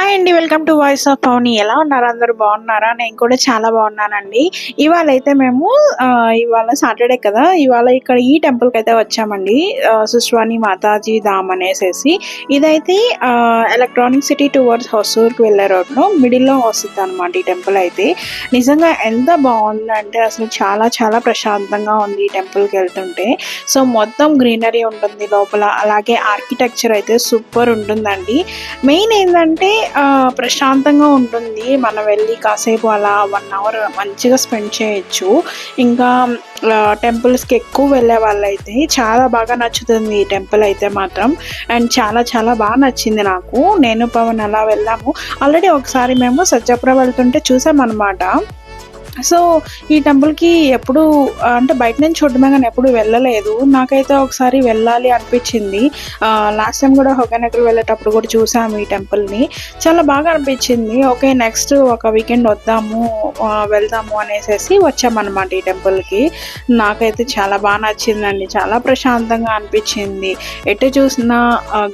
Hi అండి. Welcome to voice of Pavani. ఎలా ఉన్నారు? అందరూ బాగున్నారా? నేను కూడా చాలా బాగున్నానండి. ఇవాళైతే మేము ఇవాళ సాటర్డే కదా! ఇవాళ ఇక్కడ ఈ టెంపుల్‌కైతే వచ్చామండి. సుశ్వాని మాతాజీ ధామ్ అనేసేసి. ఇదైతే ఎలక్ట్రానిక్ సిటీ టువర్డ్స్ హొసూర్‌కి వెళ్ళే రోడ్‌లో మిడిల్‌లో వస్తుందనమాట ఈ టెంపుల్ అయితే. నిజంగా ఎంత బావుందంటే అసలు చాలా చాలా ప్రశాంతంగా ఉంది ఈ టెంపుల్‌కెళ్తుంటే. సో, మొత్తం గ్రీనరీ ఉంటుంది లోపల. అలాగే ఆర్కిటెక్చర్ అయితే సూపర్ ఉంటుందండి. మెయిన్ ఏందంటే ప్రశాంతంగా ఉంటుంది. మనం వెళ్ళి కాసేపు అలా 1 అవర్ మంచిగా స్పెండ్ చేయొచ్చు. ఇంకా టెంపుల్స్‌కి ఎక్కువ వెళ్ళే వాళ్ళైతే చాలా బాగా నచ్చుతుంది ఈ టెంపుల్ అయితే మాత్రం. అండ్ చాలా చాలా బాగా నచ్చింది నాకు. నేను, పవన్ అలా వెళ్ళాము. ఆల్రెడీ ఒకసారి మేము సత్యాపురం వెళ్తుంటే చూసామనమాట. సో, ఈ టెంపుల్‌కి ఎప్పుడూ అంటే బయట నుంచి చూడడమే గానీ ఎప్పుడు వెళ్ళలేదు. నాకైతే ఒకసారి వెళ్ళాలి అనిపిచ్చింది. లాస్ట్ టైమ్ గూడా హొగెనకల్ వెళ్ళేటప్పుడు కూడా చూసాము ఈ టెంపుల్‌ని. చాలా బాగా అనిపిచ్చింది. ఓకే. నెక్స్ట్ ఒక వీకెండ్ వెళ్దాము అనేసేసి వచ్చామనమాట ఈ టెంపుల్‌కి. నాకైతే చాలా బా నచ్చిందండి. చాలా ప్రశాంతంగా అనిపిచ్చింది. ఎటు చూసినా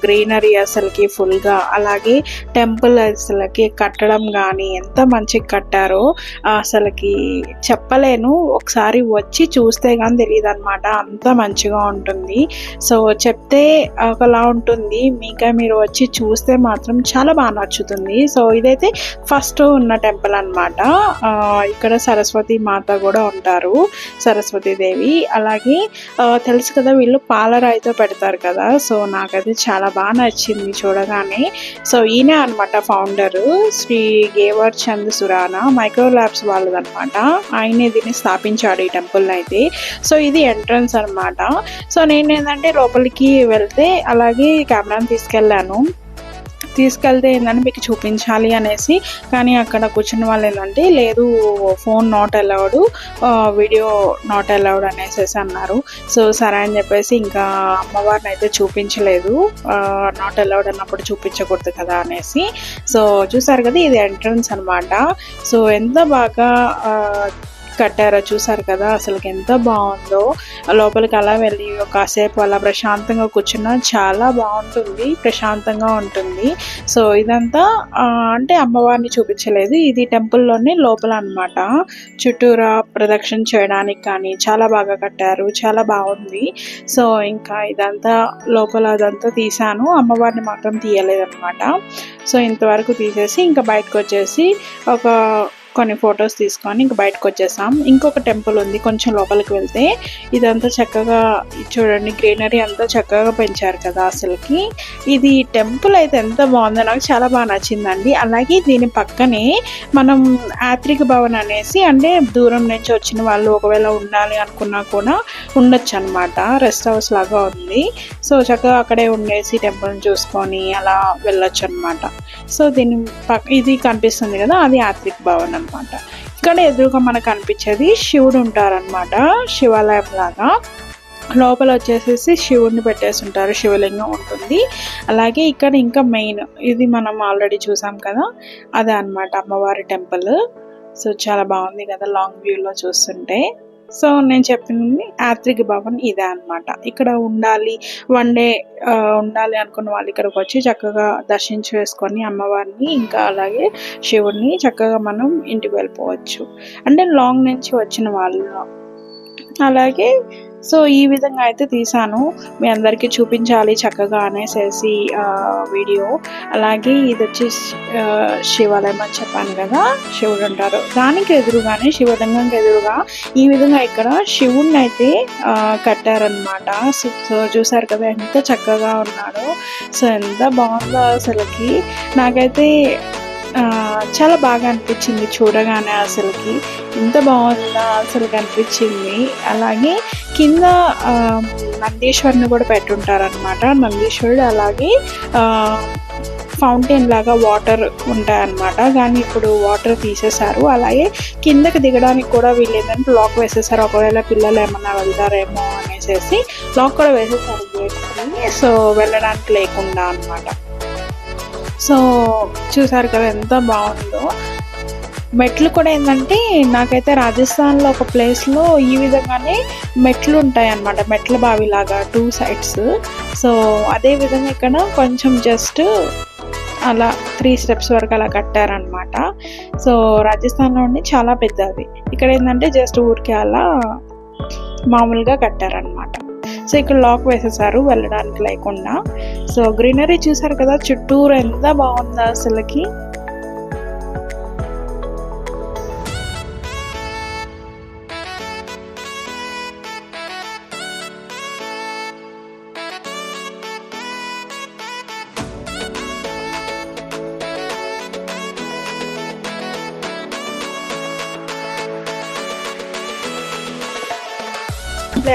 గ్రీనరీ అసలకి ఫుల్‌గా. అలాగే టెంపుల్ అసలకి కట్టడం గానీ ఎంత మంచిగా కట్టారో అసలకి చెప్పలేను. ఒకసారి వచ్చి చూస్తే గాని తెలీదనమాట. అంత మంచిగా ఉంటుంది. సో, చెప్తే ఒకలా ఉంటుంది. మీరు వచ్చి చూస్తే మాత్రం చాలా బా నచ్చుతుంది. సో, ఇదైతే ఫస్ట్ ఉన్న టెంపుల్ అనమాట. ఇక్కడ సరస్వతి మాత గూడా ఉంటారు. సరస్వతి దేవి. అలాగే తెలుసు కదా! వీళ్ళు పాలరాయితో పెడతారు కదా! సో, నాకైతే చాలా బా నచ్చింది చూడగానే. సో, ఈయనే అనమాట founder. Shri Gevar Chand Surana micro labs వాళ్ళదనమాట. ఆయనే దీన్ని స్థాపించాడు ఈ టెంపుల్‌నైతే. సో, ఇది ఎంట్రన్స్ అనమాట. సో, నేనేందంటే లోపలికి వెళ్తే అలాగే కెమెరాని తీసుకెళ్తే ఏందంటే మీకు చూపించాలి అనేసి, కానీ అక్కడ కూర్చున్న వాళ్ళేందంటే లేదు phone not allowed, video not allowed అనేసేసి అన్నారు. సో, సరే అని చెప్పేసి ఇంకా అమ్మవారినైతే చూపించలేదు. నాట్ అలౌడ్ అన్నప్పుడు చూపించకూడదు కదా అనేసి. సో, చూసారు కదా! ఇది ఎంట్రన్స్ అనమాట. సో, ఎంత బాగా కట్టారో చూసారు కదా! అసలకి ఎంత బావుందో. లోపలికి అలా వెళ్ళి కాసేపు అలా ప్రశాంతంగా కూర్చున్నా చాలా బావుంటుంది. ప్రశాంతంగా ఉంటుంది. సో, ఇదంతా అంటే అమ్మవారిని చూపించలేదు. ఇది టెంపుల్‌లోనే లోపల అనమాట. చుట్టూరా ప్రదక్షిణ చేయడానికి కానీ చాలా బాగా కట్టారు. చాలా బావుంది. సో, ఇంకా ఇదంతా లోపల అదంతా తీశాను. అమ్మవారిని మాత్రం తీయలేదనమాట. సో, ఇంతవరకు తీసేసి ఇంకా బయటకొచ్చేసి కొన్ని ఫొటోస్ తీసుకొని ఇంక బయటకొచ్చేసాం. ఇంకొక టెంపుల్ ఉంది కొంచెం లోపలికి వెళ్తే. ఇదంతా చక్కగా చూడండి గ్రీనరీ అంతా చక్కగా పెంచారు కదా అసలకి. ఇది టెంపుల్ అయితే ఎంత బావుందో నాకు చాలా బాగా నచ్చిందండి. అలాగే దీని పక్కనే మనం యాత్రిక భవన్ అనేసి అంటే దూరం నుంచి వచ్చిన వాళ్ళు ఒకవేళ ఉండాలి అనుకున్నా కూడా ఉండొచ్చనమాట. రెస్ట్ హౌస్ లాగా ఉంది. సో, చక్కగా అక్కడే ఉండేసి టెంపుల్‌ని చూసుకొని అలా వెళ్ళొచ్చనమాట. సో, ఇది కనిపిస్తుంది కదా! అది యాత్రిక భవన్ అనమాట. ఇక్కడ ఎదురుగా మనకు కనిపించేది శివుడు ఉంటారనమాట. శివాలయం లాగా. లోపల వచ్చేసేసి శివుడిని పెట్టేసుంటారు. శివలింగం ఉంటుంది. అలాగే ఇక్కడ ఇంకా మెయిన్ ఇది మనం ఆల్రెడీ చూసాం కదా! అదే అనమాట అమ్మవారి టెంపుల్. సో, చాలా బాగుంది కదా లాంగ్ వ్యూలో చూస్తుంటే. సో, నేను చెప్పింది యాత్రిక భవన్ ఇదే అనమాట. ఇక్కడ ఉండాలి, 1 డే ఉండాలి అనుకున్న వాళ్ళు ఇక్కడికి వచ్చి చక్కగా దర్శించేసుకొని అమ్మవారిని ఇంకా అలాగే శివుడిని చక్కగా మనం ఇంటికి వెళ్ళిపోవచ్చు. అంటే లాంగ్ నుంచి వచ్చిన వాళ్ళు. అలాగే సో, ఈ విధంగా అయితే తీశాను. మీ అందరికీ చూపించాలి చక్కగా అనేసేసి వీడియో. అలాగే ఇదొచ్చేసి శివాలయం అని చెప్పాను కదా! శివుడు ఉంటారు. దానికి ఎదురుగానే శివలింగంకి ఎదురుగా ఈ విధంగా ఇక్కడ శివుడినైతే కట్టారనమాట. సో, చూసారు కదా ఎంత చక్కగా ఉన్నాడో. సో, ఎంత బావుందో అసలకి. నాకైతే చాలా బాగా అనిపించింది చూడగానే అసలకి. ఎంత బావుందా అసలకి అనిపించింది. అలాగే కింద నందీశ్వరుని కూడా పెట్టుంటారనమాట. నందీశ్వరుడు అలాగే ఫౌంటైన్ లాగా వాటర్ ఉంటాయన్నమాట. కానీ ఇప్పుడు వాటర్ తీసేశారు. అలాగే కిందకి దిగడానికి కూడా వీళ్ళు ఏంటంటే లాక్ వేసేసారు. ఒకవేళ పిల్లలు ఏమన్నా వెళ్తారేమో అనేసేసి లాక్ కూడా వేసేసారు గేట్స్‌ని. సో, వెళ్ళడానికి లేకుండా అనమాట. సో, చూసారు కదా ఎంత బావుందో. మెట్లు కూడా ఏందంటే నాకైతే రాజస్థాన్‌లో ఒక ప్లేస్‌లో ఈ విధంగానే మెట్లు ఉంటాయన్నమాట. మెట్ల బావిలాగా 2 సైడ్స్. సో, అదే విధంగా ఇక్కడ కొంచెం జస్ట్ అలా 3 స్టెప్స్ వరకు అలా కట్టారనమాట. సో రాజస్థాన్లో ఉండి చాలా పెద్దది. ఇక్కడ ఏంటంటే జస్ట్ ఊరికే అలా మామూలుగా కట్టారనమాట. సో ఇక్కడ లాక్ వేసేసారు వెళ్ళడానికి లేకుండా. సో గ్రీనరీ చూసారు కదా, చుట్టూరు ఎంత బాగుందో అసలుకి.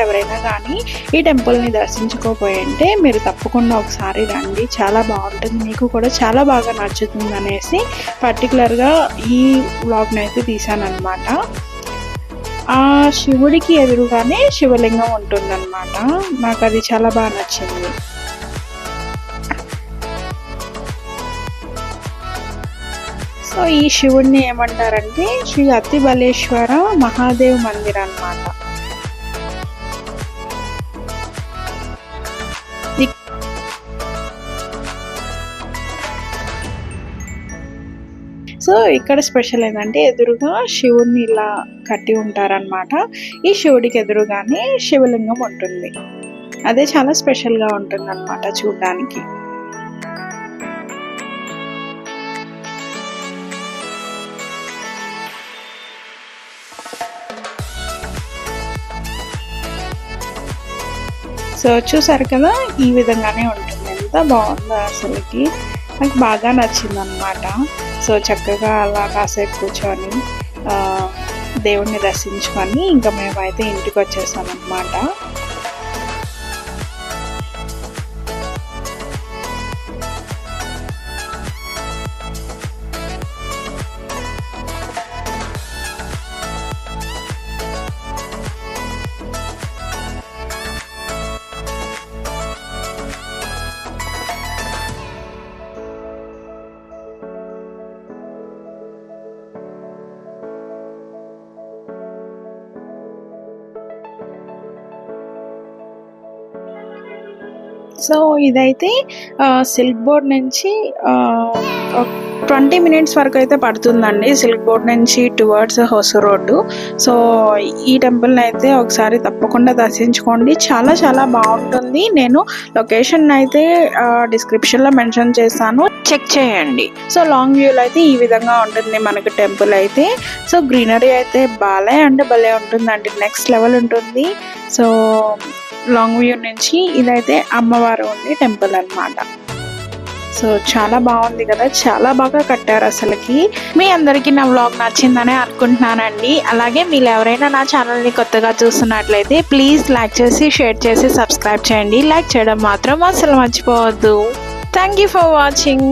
ఎవరైనా కానీ ఈ టెంపుల్ని దర్శించుకోపోయింటే మీరు తప్పకుండా ఒకసారి రండి, చాలా బాగుంటుంది, మీకు కూడా చాలా బాగా నచ్చుతుంది అనేసి పర్టికులర్గా ఈ వ్లాగ్ని అయితే తీసానమాట. ఆ శివుడికి ఎదురుగానే శివలింగం ఉంటుందన్నమాట. నాకు అది చాలా బాగా నచ్చింది. సో ఈ శివుడిని ఏమంటారంటే శ్రీ అతిబలేశ్వర మహాదేవ్ మందిర్ అన్నమాట. సో ఇక్కడ స్పెషల్ ఏంటంటే ఎదురుగా శివుడిని ఇలా కట్టి ఉంటారనమాట. ఈ శివుడికి ఎదురుగానే శివలింగం ఉంటుంది. అదే చాలా స్పెషల్గా ఉంటుంది అనమాట చూడడానికి. సో చూసారు కదా, ఈ విధంగానే ఉంటుంది. ఎంత బాగుందో అసలుకి, నాకు బాగా నచ్చింది అనమాట. సో చక్కగా అలా కాసేపు కూర్చొని దేవుణ్ణి దర్శించుకొని ఇంకా మేమైతే ఇంటికి వచ్చేసాం అనమాట. సో ఇదైతే సిల్క్ బోర్డ్ నుంచి 20 మినిట్స్ వరకు అయితే పడుతుందండి, సిల్క్ బోర్డ్ నుంచి టువర్డ్స్ హొసూర్ రోడ్డు. సో ఈ టెంపుల్ని అయితే ఒకసారి తప్పకుండా దర్శించుకోండి, చాలా చాలా బాగుంటుంది. నేను లొకేషన్ అయితే డిస్క్రిప్షన్లో మెన్షన్ చేస్తాను, చెక్ చేయండి. సో లాంగ్ వ్యూలో అయితే ఈ విధంగా ఉంటుంది మనకు టెంపుల్ అయితే. సో గ్రీనరీ అయితే భలే ఉంటుందండి, నెక్స్ట్ లెవెల్ ఉంటుంది. సో లాంగ్ వ్యూ నుంచి ఇదైతే అమ్మవారు ఉండే టెంపుల్ అన్నమాట. సో చాలా బాగుంది కదా, చాలా బాగా కట్టారు అసలుకి. మీ అందరికీ నా వ్లాగ్ నచ్చిందనే అనుకుంటున్నానండి. అలాగే మీరు ఎవరైనా నా ఛానల్ని కొత్తగా చూస్తున్నట్లయితే ప్లీజ్ లైక్ చేసి, షేర్ చేసి, సబ్స్క్రైబ్ చేయండి. లైక్ చేయడం మాత్రం అసలు మర్చిపోవద్దు. Thank you for watching.